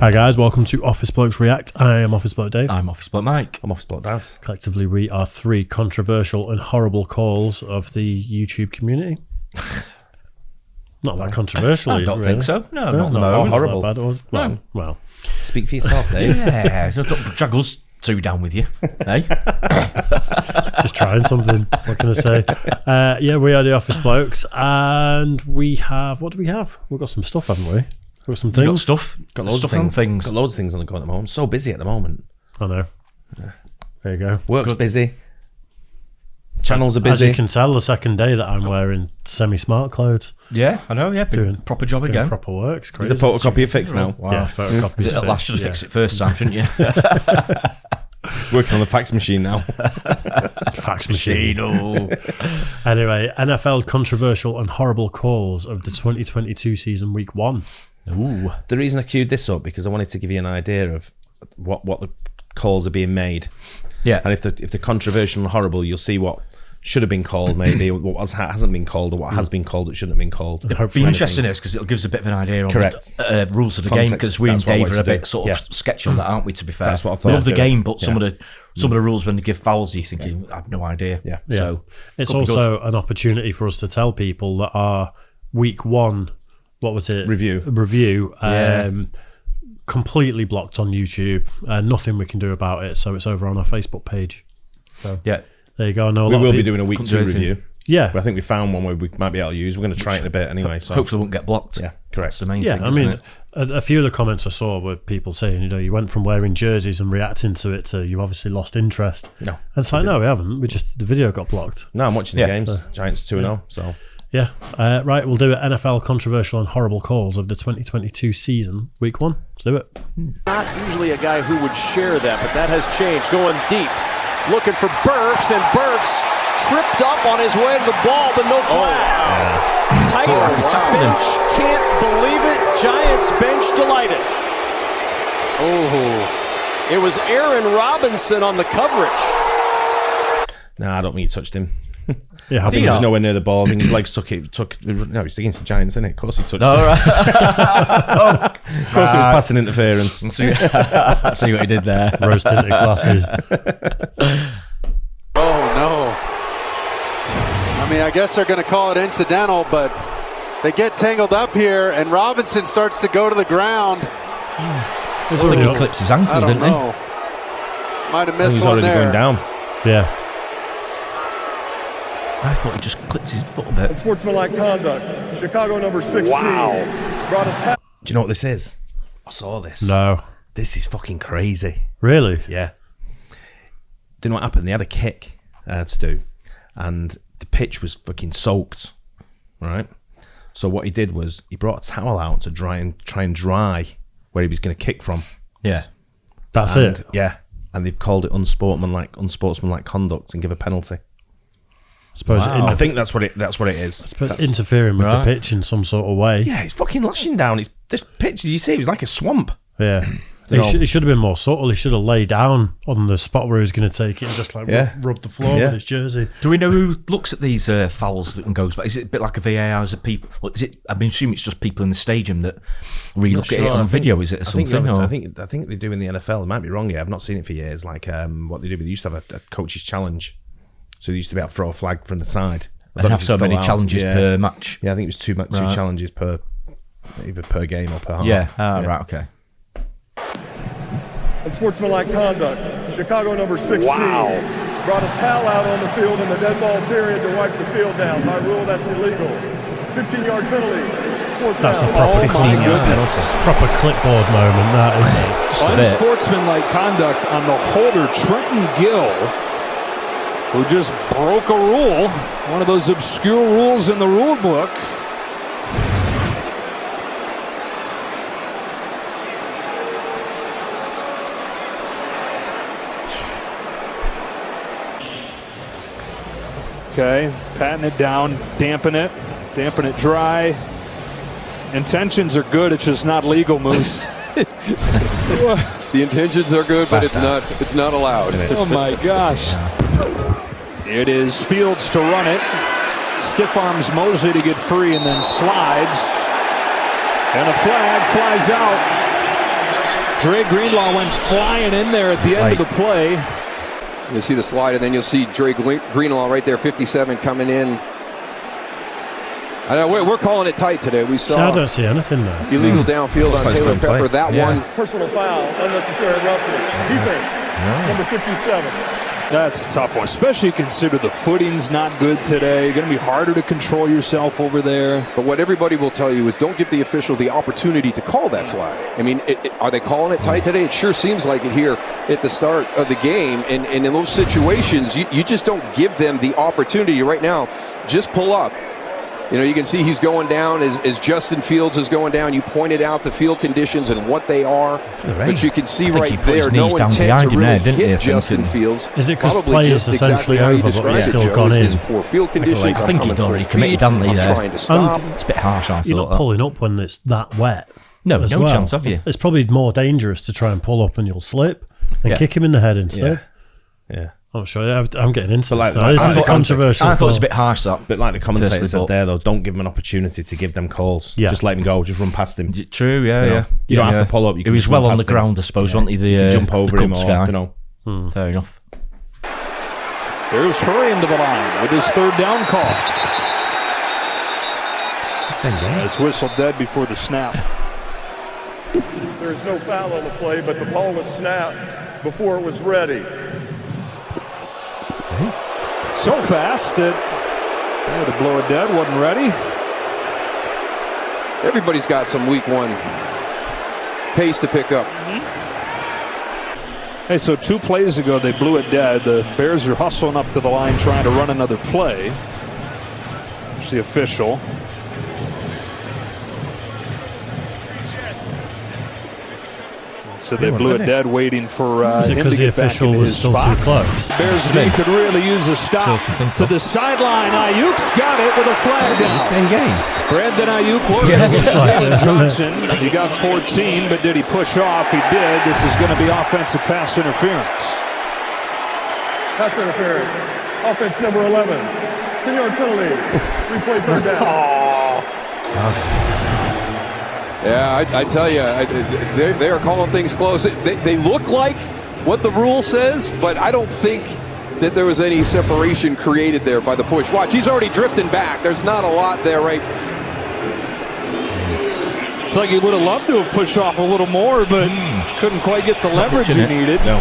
Hi guys, welcome to Office Blokes React. I am Office Bloke Dave. I'm Office Bloke Mike. I'm Office Bloke Daz. Collectively, we are three controversial and horrible calls of the YouTube community. Not that controversial. I don't think so. No, not no, horrible. Not bad. Well, Speak for yourself, Dave. Yeah, so don't drag us two down with you, eh? just trying something. What can I say? Yeah, we are the Office Blokes, and we have. What do we have? We've got some stuff, haven't we? We've got some things. Got stuff. Got loads of things. Got loads of things on the go at the moment. So busy at the moment. I know. There you go. Work's busy. Channels are busy. As you can tell, the second day that I'm wearing semi-smart clothes. Yeah, I know. Yeah, Doing proper job again. Proper work. It's Is crazy. the photocopy fixed now? Wow. Yeah, photocopy. Is it at last? Should have fixed it first time, shouldn't you? Working on the fax machine now. Fax machine. Oh. Anyway, NFL controversial and horrible calls of the 2022 season, week 1. Ooh. The reason I queued this up because I wanted to give you an idea of what the calls are being made. Yeah. And if they're controversial and horrible, you'll see what should have been called, maybe, what hasn't been called, or what has been called that shouldn't have been called. It'd be interesting because it gives us a bit of an idea on Correct. the rules of the Context. game, because we and That's what I Dave wanted are a to bit do. sort of sketchy on that, aren't we, to be fair? That's what I thought. We love the game, but Yeah. some of the rules when they give fouls, you think, I have no idea. Yeah. So It's could be also an opportunity for us to tell people that our week 1, what was it? Review. Completely blocked on YouTube. Nothing we can do about it. So it's over on our Facebook page. So yeah. there you go. I know We will be doing a week 2 review. Yeah. But I think we found one where we might be able to use. We're going to try it in a bit anyway. So Hopefully we won't get blocked. Yeah, correct. That's the main Yeah, thing, I mean, isn't it? a few of the comments I saw were people saying, you went from wearing jerseys and reacting to it to you obviously lost interest. No. And it's like, no, we haven't. The video got blocked. No, I'm watching the Yeah. games. Giants 2-0. So Yeah. Right, we'll do it. NFL controversial and horrible calls of the 2022 season, week 1. Let's do it. Not usually a guy who would share that, but that has changed. Going deep, looking for Burks, and Burks tripped up on his way to the ball, but no flag. Titans bench can't believe it. Giants bench delighted. Oh, it was Aaron Robinson on the coverage. nah, I don't think he touched him. Yeah, I think he was nowhere near the ball. I think his legs took. No, he's against the Giants, isn't it? Of course he touched All it. right. Of course it was passing interference. I see what he did there. Rose tinted glasses. Oh, no. I mean, I guess they're going to call it incidental, but they get tangled up here, and Robinson starts to go to the ground. I think he clips his ankle, I don't didn't know. Might have missed He's one already there. going down. Yeah. I thought he just clipped his foot a bit. Sportsmanlike conduct. Chicago number 16. Wow. Brought a tap. Do you know what this is? I saw this. No. This is fucking crazy. Really? Yeah. Do you know what happened? They had a kick to do, and the pitch was fucking soaked, right? So what he did was he brought a towel out to try and dry where he was going to kick from. Yeah. That's And, it? Yeah. And they've called it unsportsmanlike conduct and give a penalty. I suppose Wow. I think that's what it is. but That's- interfering with Right. the pitch in some sort of way. yeah, it's fucking lashing down. This pitch, did you see? It was like a swamp. Yeah. You He know. should have been more subtle. He should have laid down on the spot where he was going to take it and just rub the floor Yeah. with his jersey. Do we know who looks at these fouls and goes back? Is it a bit like a VAR as a people? Or is it? I mean, assume it's just people in the stadium that re-look at it Sure, on I video. Is it or something? I think they do in the NFL. I might be wrong here. I've not seen it for years. Like what they do, but they used to have a coach's challenge. So they used to be able to throw a flag from the side. I and don't know have if so it's many still out. challenges Yeah. per match. Yeah, I think it was two challenges per, either per game or per half. Yeah. Right. Okay. Unsportsmanlike conduct. Chicago number 16. Wow. Brought a towel out on the field in the dead ball period to wipe the field down. By rule, that's illegal. 15-yard penalty. Fourth That's a down. proper, my goodness. proper clipboard moment, that, isn't it? Just a bit. Unsportsmanlike conduct on the holder, Trenton Gill, who just broke a rule, one of those obscure rules in the rule book. Okay, patting it down, dampen it dry. Intentions are good, it's just not legal, Moose. The intentions are good, but it's not allowed. Oh my gosh. It is Fields to run it. Stiff arms Mosey to get free and then slides. And a flag flies out. Dre Greenlaw went flying in there at the end of the play. You'll see the slide, and then you'll see Dre Greenlaw right there, 57, coming in. I know we're calling it tight today. We saw. I don't see anything there. Illegal downfield on Taylor Pepper. That one. Personal foul, unnecessary roughness. Defense, number 57. That's a tough one, especially consider the footing's not good today. Going to be harder to control yourself over there. But what everybody will tell you is don't give the official the opportunity to call that flag. I mean, are they calling it tight today? It sure seems like it here at the start of the game. And in those situations, you just don't give them the opportunity right now. Just pull up. You know, you can see he's going down as Justin Fields is going down. You pointed out the field conditions and what they are. But you can see right there, no intent to really hit Justin Fields. Is it because play is essentially over, but he's still gone in? His poor field conditions. I think he'd already committed, hadn't he, there? Trying to stop. It's a bit harsh, I thought. You're not pulling up when it's that wet. No chance, have you? It's probably more dangerous to try and pull up and you'll slip and kick him in the head instead. Yeah. I'm sure. I'm getting into this. Like, this is a controversial. I thought it was a bit harsh, that. But like the commentator said there, though, don't give him an opportunity to give them calls. Yeah. Just let him go. Just run past him. True, You don't have to pull up. You he was well on the ground, I suppose, wasn't he? The jump over him, guy. Fair enough. There's hurrying to the line with his third down call. It's the same game. It's whistled dead before the snap. There is no foul on the play, but the ball was snapped before it was ready. So fast that the blow it dead wasn't ready. Everybody's got some week one pace to pick up. Hey, so 2 plays ago they blew it dead. The Bears are hustling up to the line trying to run another play. It's the official. So they blew it dead, waiting for him to get back into his spot. Too close? Bears D could really use a stop to the sideline. Ayuk's got it with a flag down. The same game. Brandon Ayuk working against Jalen Johnson. He got 14, but did he push off? He did. This is going to be offensive pass interference. Pass interference. Offense number 11. 10-yard penalty. Replay third down. Yeah, I tell you, they are calling things close. They look like what the rule says, but I don't think that there was any separation created there by the push. Watch, he's already drifting back. There's not a lot there, right? It's like he would have loved to have pushed off a little more, but couldn't quite get the leverage he needed. No.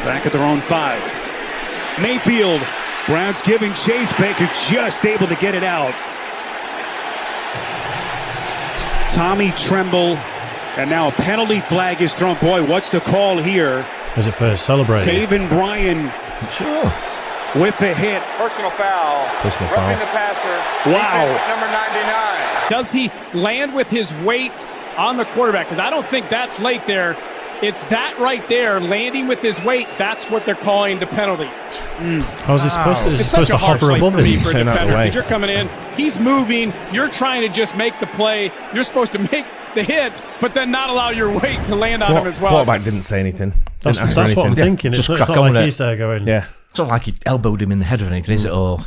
Back at their own 5. Mayfield, Browns giving Chase, Baker just able to get it out. Tommy Tremble, and now a penalty flag is thrown. Boy, what's the call here? Is it for celebrating? Taven Bryan. Sure. With the hit. Personal foul. Roughing the passer. Wow. Number 99. Does he land with his weight on the quarterback? Because I don't think that's late there. It's that right there, landing with his weight. That's what they're calling the penalty. How's he supposed to? Is he supposed to hover above him? For a defender, you're coming in, he's moving. You're trying to just make the play. You're supposed to make the hit, but then not allow your weight to land on him as well. Quarterback didn't say anything. That's what I'm thinking. It's not like he's there going. Yeah. It's not like he elbowed him in the head or anything, is it? Or,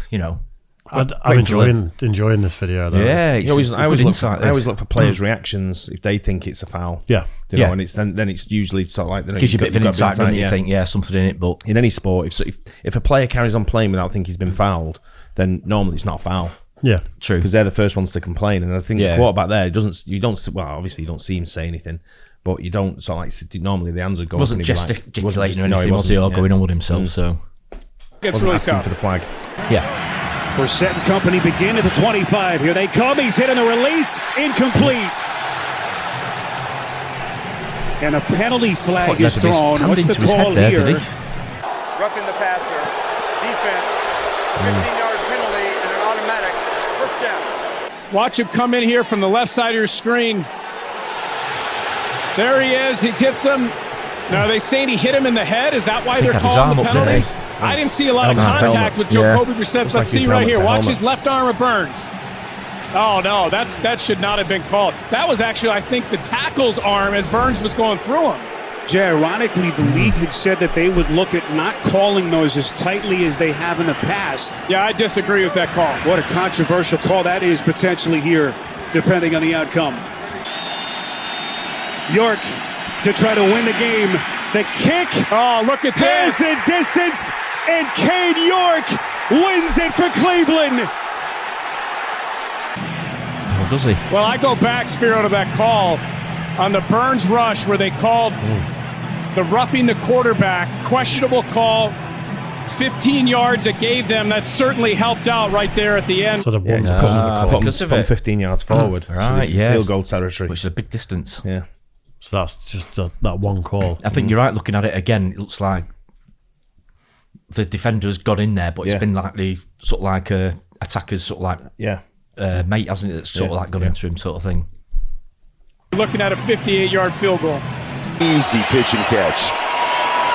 I'm enjoying this video, though. Yeah, I always look for players' reactions if they think it's a foul. Yeah. And it's then it's usually sort of like gives you a bit of an insight, doesn't it? You think, something in it. But in any sport, if a player carries on playing without thinking he's been fouled, then normally it's not a foul. Yeah, true. Because they're the first ones to complain, and I think the quarterback there obviously you don't see him say anything, but you don't sort of like normally the hands would go. Wasn't gesticulating or anything, was he? Or going on with himself, so it's really asking tough for the flag. Yeah. Brissett and company begin at the 25. Here they come. He's hit on the release. Incomplete. And a penalty flag is thrown. What's the call here? Roughing the passer. Defense. 15-yard penalty and an automatic first down. Watch him come in here from the left side of your screen. There he is. He hits him. Now, are they saying he hit him in the head? Is that why they're calling the penalty? I didn't see a lot of contact with Jacoby Brissett. Let's see right here. Watch his left arm of Burns. Oh, no, that should not have been called. That was actually, I think, the tackle's arm as Burns was going through him. Jay, ironically, the league had said that they would look at not calling those as tightly as they have in the past. Yeah, I disagree with that call. What a controversial call that is potentially here, depending on the outcome. York to try to win the game. The kick. Oh, look at has this. the distance, and Cade York wins it for Cleveland. Well, does he? Well, I go back, Spiro, to that call on the Burns rush where they called the roughing the quarterback. Questionable call. 15 yards it gave them. That certainly helped out right there at the end. So the one because of 15 yards forward. Right, yeah. Field goal territory. Which is a big distance. Yeah. So that's just that one call. I think you're right. Looking at it again, it looks like the defenders got in there, but it's been like the sort of like attackers, sort of like mate, hasn't it? That's sort of like gone into him, sort of thing. Looking at a 58-yard field goal. Easy pitch and catch.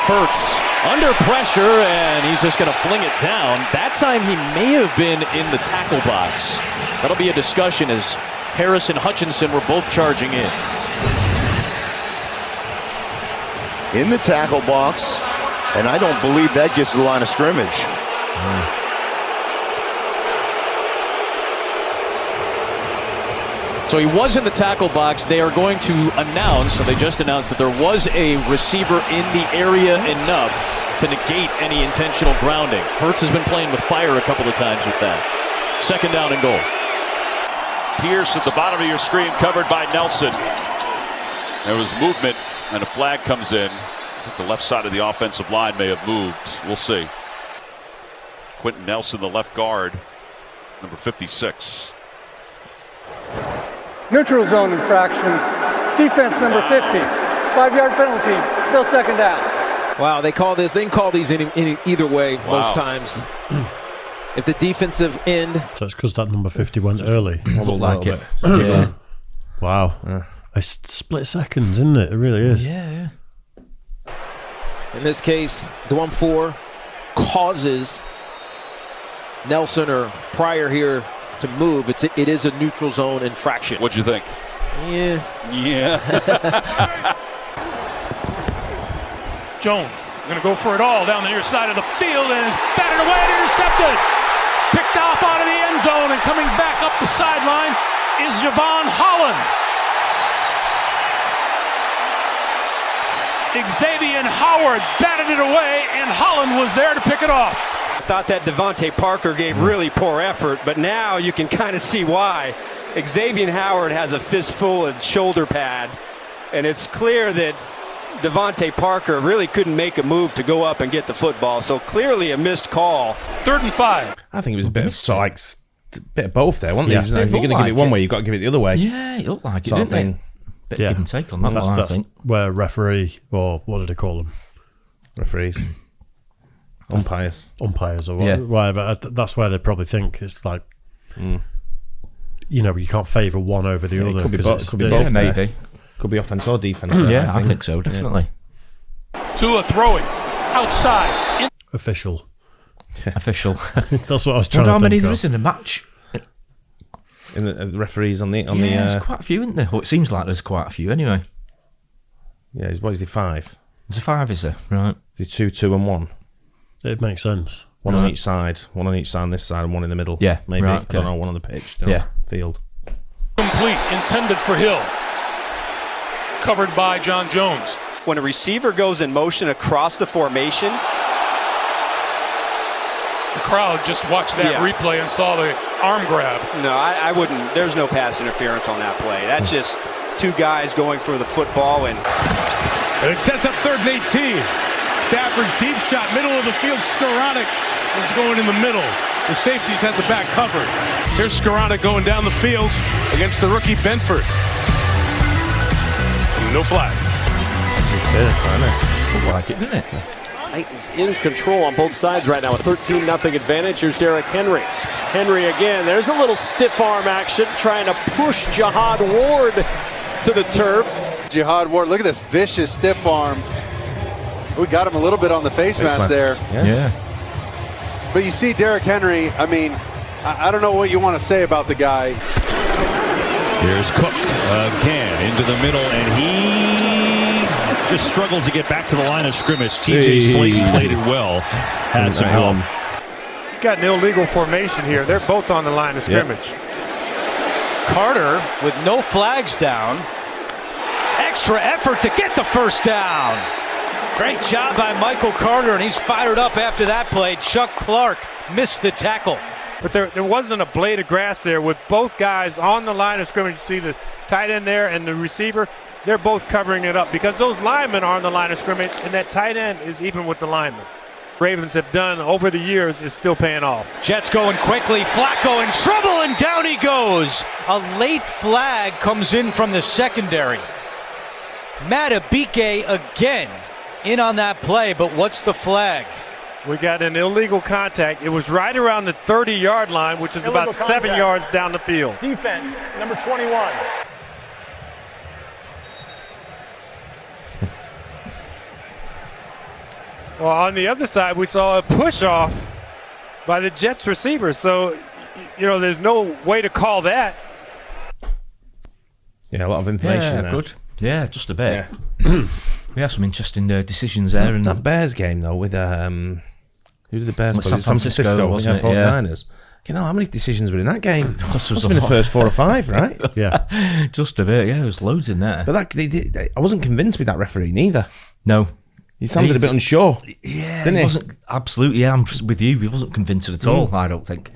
Hurts under pressure, and he's just going to fling it down. That time he may have been in the tackle box. That'll be a discussion as Harris and Hutchinson were both charging in. In the tackle box, and I don't believe that gets to the line of scrimmage. So he was in the tackle box. They are going to announce, so they just announced that there was a receiver in the area enough to negate any intentional grounding. Hurts has been playing with fire a couple of times with that. Second down and goal. Pierce at the bottom of your screen, covered by Nelson. There was movement, and a flag comes in. I think the left side of the offensive line may have moved. We'll see. Quentin Nelson, the left guard, number 56. Neutral zone infraction. Defense number 50. 5-yard penalty. Still second down. Wow, they can call these in either way most times. If the defensive end. So it's because that number 50 went early. Looked like it. Yeah. Wow. It's split seconds, isn't it? It really is. Yeah. In this case, the 1-4 causes Nelson or Pryor here to move. It is a neutral zone infraction. What'd you think? Yeah. Jones going to go for it all down the near side of the field and is batted away and intercepted. Picked off out of the end zone and coming back up the sideline is Javon Holland. Xavier Howard batted it away, and Holland was there to pick it off. I thought that Devontae Parker gave really poor effort, but now you can kind of see why. Xavier Howard has a fistful of shoulder pad, and it's clear that Devontae Parker really couldn't make a move to go up and get the football, so clearly a missed call. 3rd and 5. I think it was a bit of both there, wasn't it? If you're going to give it one way, you've got to give it the other way. Yeah, it looked like it, didn't it? Bit of give and take on that one, I think. Where referee, or what did they call them? Referees. Umpires or whatever. That's where they probably think it's like, you can't favour one over the other. It could be both, maybe. Could be offense or defense. I think so, definitely. Tua throwing outside. Official. Official. That's what I was trying to think. How many there is in the match? In the referees on the there's quite a few, isn't there? Well, it seems like there's quite a few anyway. Yeah, what is he, 5? There's a 5, is there? Right. Is he 2, 2 and 1? It makes sense. One on each side. One on each side on this side and one in the middle. Yeah, maybe. right, I don't know, one on the pitch. Field. Complete, intended for Hill. Covered by John Jones. When a receiver goes in motion across the formation, the crowd just watched that replay and saw the arm grab. No, I wouldn't. There's no pass interference on that play. That's just two guys going for the football. And it sets up 3rd and 18. Stafford deep shot, middle of the field. Skoranek is going in the middle. The safeties had the back covered. Here's Skoranek going down the field against the rookie Benford. No flag. That's the experience, isn't it? Looked like it, didn't it? Titans in control on both sides right now. A 13-0 advantage. Here's Derrick Henry. Henry again. There's a little stiff arm action trying to push Jihad Ward to the turf. Jihad Ward, look at this vicious stiff arm. We got him a little bit on the face mask there. Yeah. But you see Derrick Henry, I mean, I don't know what you want to say about the guy. Here's Cook again into the middle, and he just struggles to get back to the line of scrimmage. TJ Slayton played it well. Had some help. Got an illegal formation here. They're both on the line of scrimmage. Carter with no flags down. extra effort to get the first down. Great job by Michael Carter, and he's fired up after that play. Chuck Clark missed the tackle. But there wasn't a blade of grass there with both guys on the line of scrimmage. You see the tight end there and the receiver. They're both covering it up because those linemen are on the line of scrimmage, and that tight end is even with the linemen. Ravens have done over the years is still paying off. Jets going quickly. Flacco in trouble, and down he goes. A late flag comes in from the secondary. Matabike again in on that play, but what's the flag? We got an illegal contact. It was right around the 30-yard line, which is about 7 yards down the field. Defense, number 21. Well, on the other side, we saw a push-off by the Jets receiver. So, there's no way to call that. Yeah, a lot of information there. Good. Yeah, just a bit. Yeah. We have some interesting decisions there. That Bears game, though, with who did the Bears play? San Francisco, wasn't it? 49ers. You know, how many decisions were in that game? Must have been the first 4 or 5, right? Yeah. Just a bit, yeah. There was loads in there. But I wasn't convinced with that referee, neither. No. He sounded a bit unsure. Yeah, didn't he? Wasn't, absolutely, yeah. I'm with you. He wasn't convincing at all, I don't think.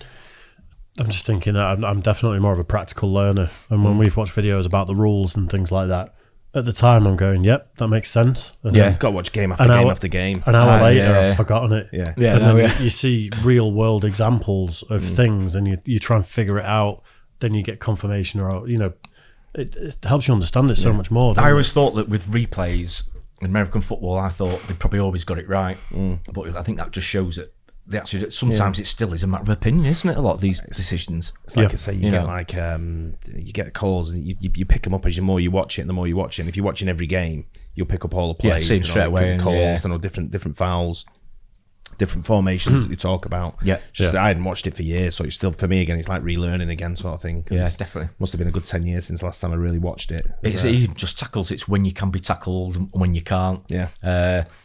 I'm just thinking that I'm definitely more of a practical learner. And when we've watched videos about the rules and things like that, at the time I'm going, yep, that makes sense. And got to watch game after game after game. An hour later, I've forgotten it. Yeah. And then you see real world examples of things and you try and figure it out. Then you get confirmation or, it helps you understand it so much more. I always thought that with replays in American football, I thought they probably always got it right. But I think that just shows that they actually sometimes it still is a matter of opinion, isn't it? A lot of these decisions. It's like I say, you get calls and you pick them up as the more you watch it, and the more you watch it. And if you're watching every game, you'll pick up all the plays. See straight away. Calls, different fouls, different formations that you talk about. Just that I hadn't watched it for years, so it's still for me again. It's like relearning again, sort of thing. Yeah, definitely. Must have been a good 10 years since the last time I really watched it. It's even just tackles. It's when you can be tackled and when you can't. Yeah.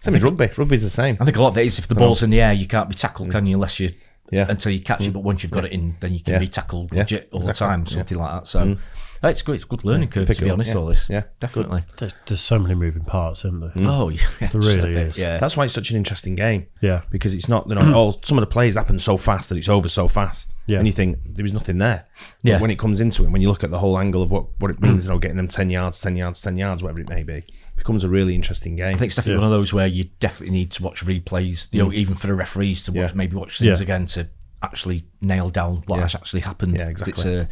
Same as rugby. Rugby's the same. I think a lot of it is if the ball's in the air, you can't be tackled, can you? Unless you until you catch it. But once you've got it in, then you can be tackled legit all the time, something like that. So. It's good. It's a good learning curve, to be honest. All this, definitely. There's so many moving parts, isn't there? Oh, yeah, there really is. Yeah, that's why it's such an interesting game. Yeah, because it's not. Some of the plays happen so fast that it's over so fast. Yeah, and you think there was nothing there. But when it comes into it, when you look at the whole angle of what it means, getting them 10 yards, whatever it may be, it becomes a really interesting game. I think it's definitely one of those where you definitely need to watch replays. Even for the referees to watch, maybe watch things again to actually nail down what has actually happened. Yeah, exactly.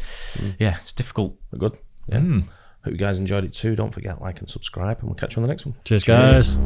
It's difficult. Good. Yeah. Hope you guys enjoyed it too. Don't forget, like and subscribe, and we'll catch you on the next one. Cheers. Guys.